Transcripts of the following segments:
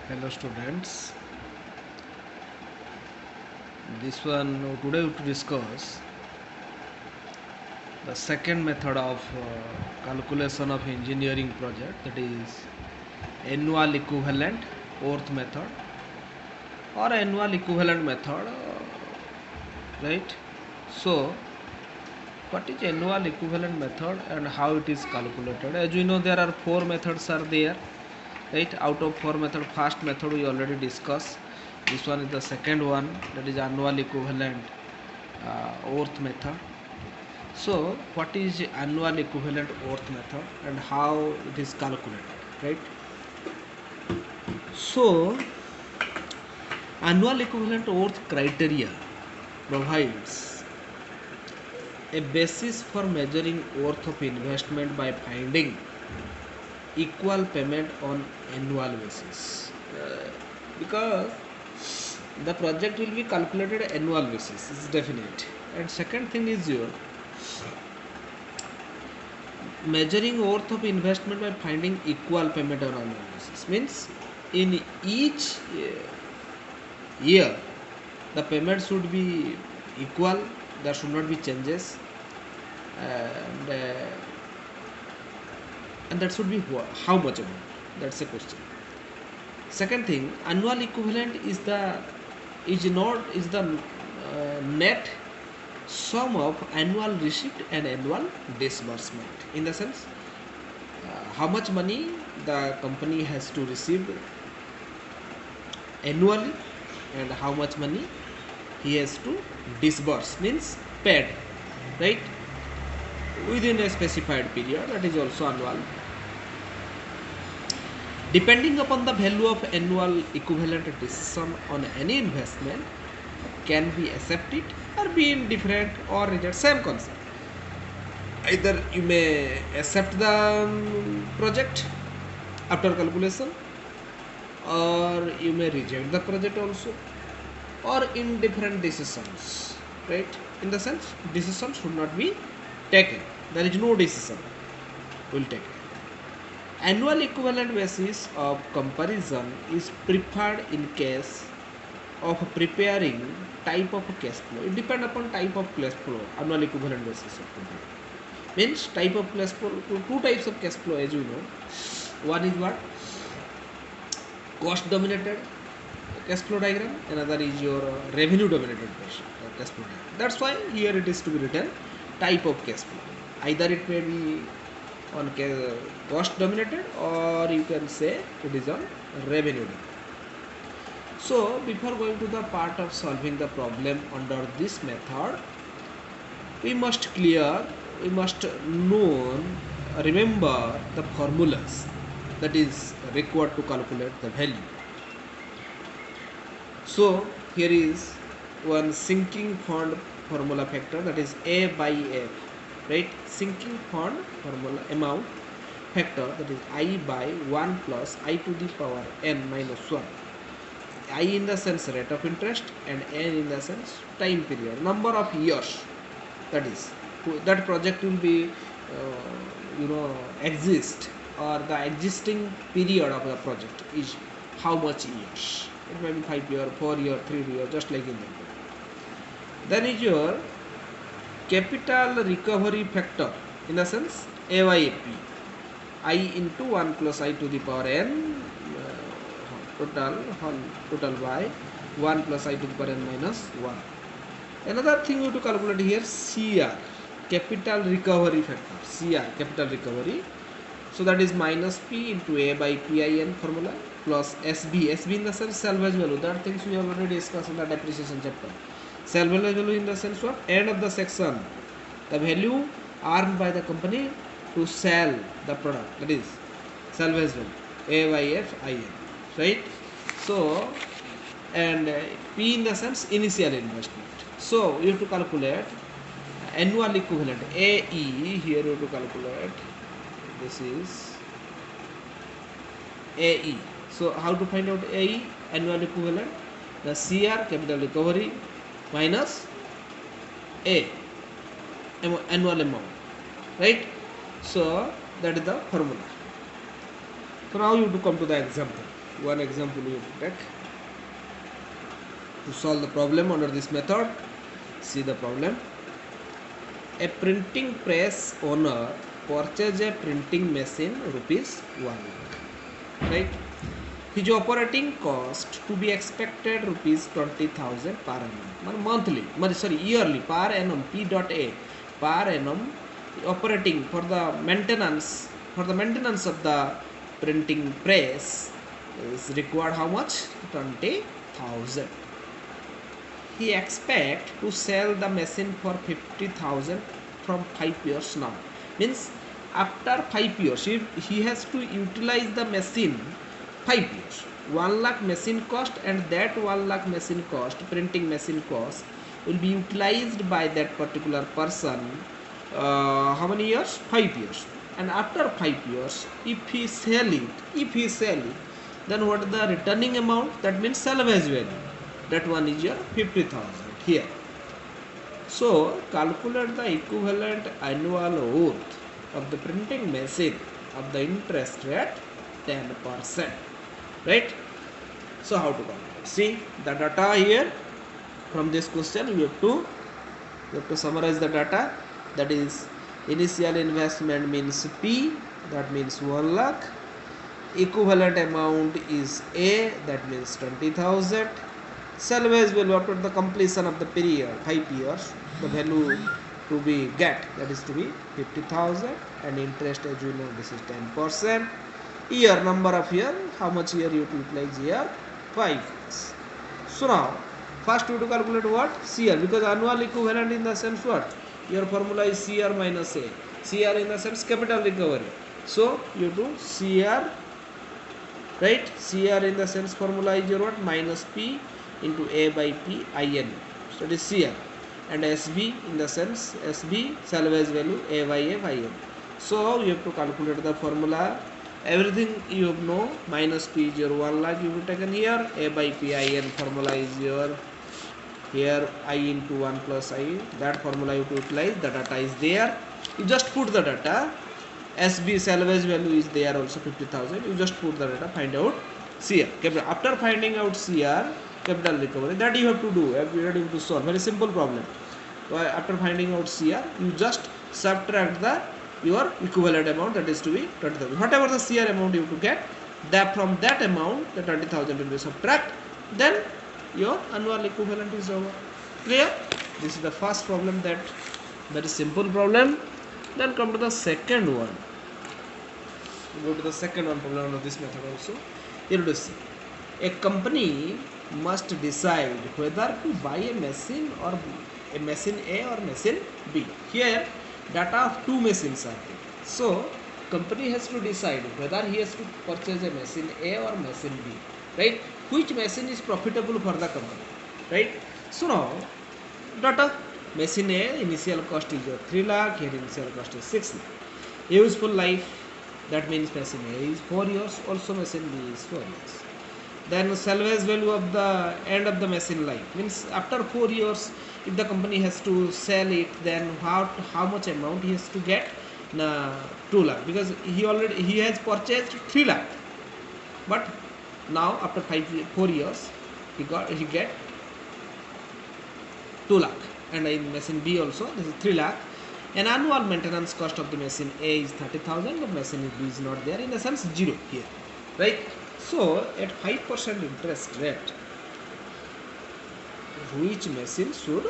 Hello students, this one today we will discuss the second method of calculation of engineering project, that is annual equivalent worth method or annual equivalent method, right? So what is annual equivalent method and how it is calculated? As you know, there are four methods are there, right? Out of four method, first method we already discussed. This one is the second one, that is annual equivalent worth method. So what is annual equivalent worth method and how it is calculated, right? So annual equivalent worth criteria provides a basis for measuring worth of investment by finding equal payment on annual basis, because the project will be calculated annual basis, is definite. And second thing is your measuring worth of investment by finding equal payment on annual basis, means in each year the payment should be equal, there should not be changes, and that should be how much amount, that's a question. Second thing, annual equivalent is the net sum of annual receipt and annual disbursement, in the sense how much money the company has to receive annually and how much money he has to disburse, means paid, right, within a specified period, that is also annual. Depending upon the value of annual equivalent, decision on any investment can be accepted or be indifferent or reject, same concept. Either you may accept the project after calculation, or you may reject the project also, or indifferent decisions, right? In the sense, decision should not be taken, there is no decision will take. Annual equivalent basis of comparison is preferred in case of preparing type of cash flow. It depends upon type of cash flow. Annual equivalent basis of comparison means type of cash flow. Two types of cash flow, as you know. One is what? Cost dominated cash flow diagram. Another is your revenue dominated cash flow diagram. That's why here it is to be written type of cash flow. Either it may be on cost dominated, or you can say it is on revenue dominated. So before going to the part of solving the problem under this method, we must remember the formulas that is required to calculate the value. So here is one sinking fund formula factor, that is A by F, right? Sinking fund formula amount factor, that is I by 1 plus I to the power n minus 1. I in the sense rate of interest and n in the sense time period, number of years, that is that project will be exist, or the existing period of the project is how much years. It may be 5 year, 4 year, 3 year, just like in that. Then is your capital recovery factor, in the sense AYP, I into 1 plus I to the power n total by 1 plus I to the power n minus 1. Another thing you have to calculate here, CR, capital recovery factor, CR, capital recovery. So that is minus P into A by PIN formula plus SB in the sense salvage value. That things we have already discussed in the depreciation chapter. Salvage value in the sense what? End of the section, the value earned by the company to sell the product, that is salvage value, AYFIN, right? So, and P in the sense initial investment. So you have to calculate annual equivalent, AE, here you have to calculate, this is AE. So how to find out AE, annual equivalent? The CR, capital recovery, minus A, annual amount, right? So that is the formula. So now you have to come to the example. one example we have to take to solve the problem under this method. See the problem. A printing press owner purchase a printing machine rupees 1 lakh, right? His operating cost to be expected rupees 20,000 per annum, monthly, sorry, yearly, per annum, P dot A, per annum. Operating for the maintenance of the printing press is required how much? 20,000. He expect to sell the machine for 50,000 from 5 years now. Means after 5 years, he has to utilize the machine 5 years. 1 lakh machine cost, and that 1 lakh machine cost, printing machine cost, will be utilized by that particular person. How many years? 5 years. And after 5 years, if he sell it, then what is the returning amount? That means salvage value. That one is your 50,000 here. So calculate the equivalent annual worth of the printing machine of the interest rate 10%, right? So how to calculate? See the data here from this question. You have to summarize the data. That is, initial investment means P, that means 1 lakh. Equivalent amount is A, that means 20,000. Salvage value after the completion of the period 5 years, the value to be get, that is to be 50,000, and interest, as you know, this is 10%. Year, number of year, how much year you utilize here? 5 years. So now first you have to calculate what? CR, because annual equivalent in the sense what? Your formula is CR minus A. CR in the sense capital recovery. So you do CR, right? CR in the sense formula is your what? Minus P into A by P IN. So it is CR. And SB in the sense SB, salvage value, A by F IN. So you have to calculate the formula. Everything you know. Minus P is your 1 lakh you have taken here. A by P IN formula is your here I into 1 plus I. That formula you have to utilize. The data is there. You just put the data. SB, salvage value, is there also 50,000. You just put the data, find out CR. After finding out CR, capital recovery, that you have to do. You have to solve. Very simple problem. After finding out CR, you just subtract your equivalent amount, that is to be 20,000. Whatever the CR amount you have to get, that from that amount, the 20,000 will be subtract. Then your annual equivalent is over. Clear? This is the first problem, that very simple problem. Then come to the second one. Go to the second one problem of this method also. Here to see, a company must decide whether to buy a machine or a machine A or machine B. Here data of two machines are there. So company has to decide whether he has to purchase a machine A or machine B, right? Which machine is profitable for the company, right? So now data. Machine A, initial cost is 3 lakh, here initial cost is 6 lakh. Useful life, that means machine A is 4 years, also machine B is 4 years. Then salvage value of the end of the machine life, means after 4 years, if the company has to sell it, then how much amount he has to get? 2 lakh, because he has purchased 3 lakh, but now after 4 years he get 2 lakh. And in machine B also, this is 3 lakh. An annual maintenance cost of the machine A is 30,000, but machine B is not there, in the sense 0 here, right? So at 5% interest rate, which machine should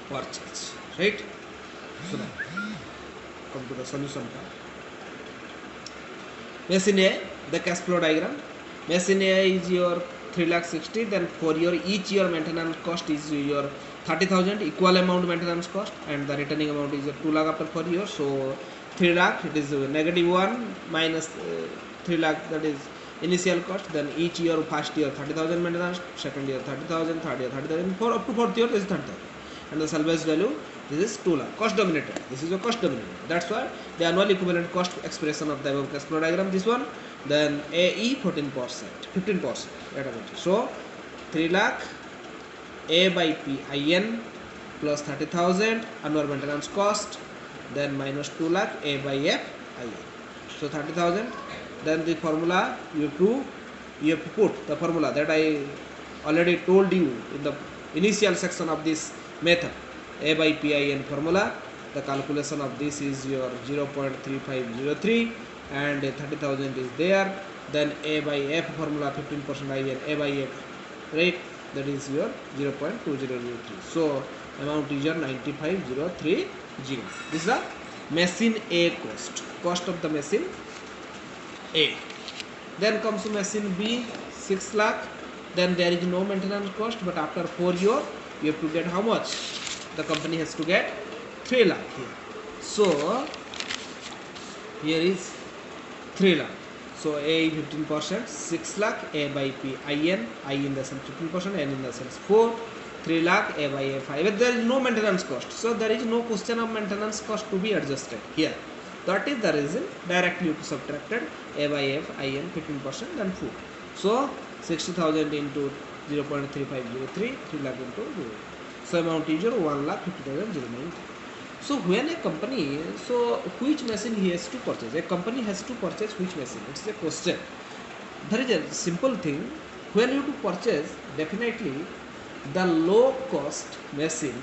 purchase, right? So now come to the solution part. Machine A, the cash flow diagram. Machine A is your 3,60,000, then for your each year maintenance cost is your 30,000, equal amount maintenance cost, and the returning amount is 2 lakh after 4 years. So 3 lakh, it is negative 1 minus 3 lakh, that is initial cost. Then each year, first year 30,000 maintenance, second year 30,000, third year 30,000, for up to fourth year this is 30,000. And the salvage value, this is 2 lakh. Cost dominated. This is a cost dominated. That's why the annual equivalent cost expression of the above cash flow diagram, this one. Then AE 14%, 15%. So 3 lakh. A by P IN plus 30,000 annual maintenance cost, then minus 2 lakh A by F IN. So 30,000. Then the formula you have to you have to put the formula that I already told you in the initial section of this method. A by PIN formula, the calculation of this is your 0.3503 and 30,000 is there. Then A by F formula 15% IN A by F, right? That is your 0.2003. So amount is your 95030. This is the machine A cost of the machine A. Then comes to machine B, 6 lakh. Then there is no maintenance cost, but after 4 years you have to get how much? The company has to get 3 lakh here. So here is 3 lakh. So A 15%, 6 lakh, A by P IN, I in the sense 15%, N in the sense 4, 3 lakh, A by A 5. There is no maintenance cost. So there is no question of maintenance cost to be adjusted here. That is the reason directly you subtracted A by F IN 15% then 4. So 60,000 into 0.3503, 3 lakh into 0. So amount is your 1,50,009. So when a company, so which machine he has to purchase? A company has to purchase which machine? It's a question. There is a simple thing. When you to purchase, definitely the low cost machine,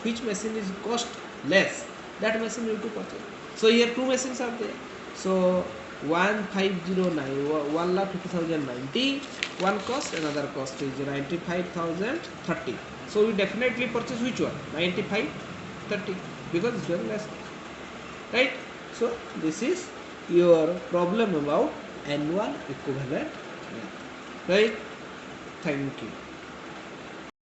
which machine is cost less, that machine you to purchase. So here two machines are there. So 1509, 1,50,090 one cost, another cost is 95,030. So we definitely purchase which one? 9530, because it's very less, right? So this is your problem about annual equivalent, right? Thank you.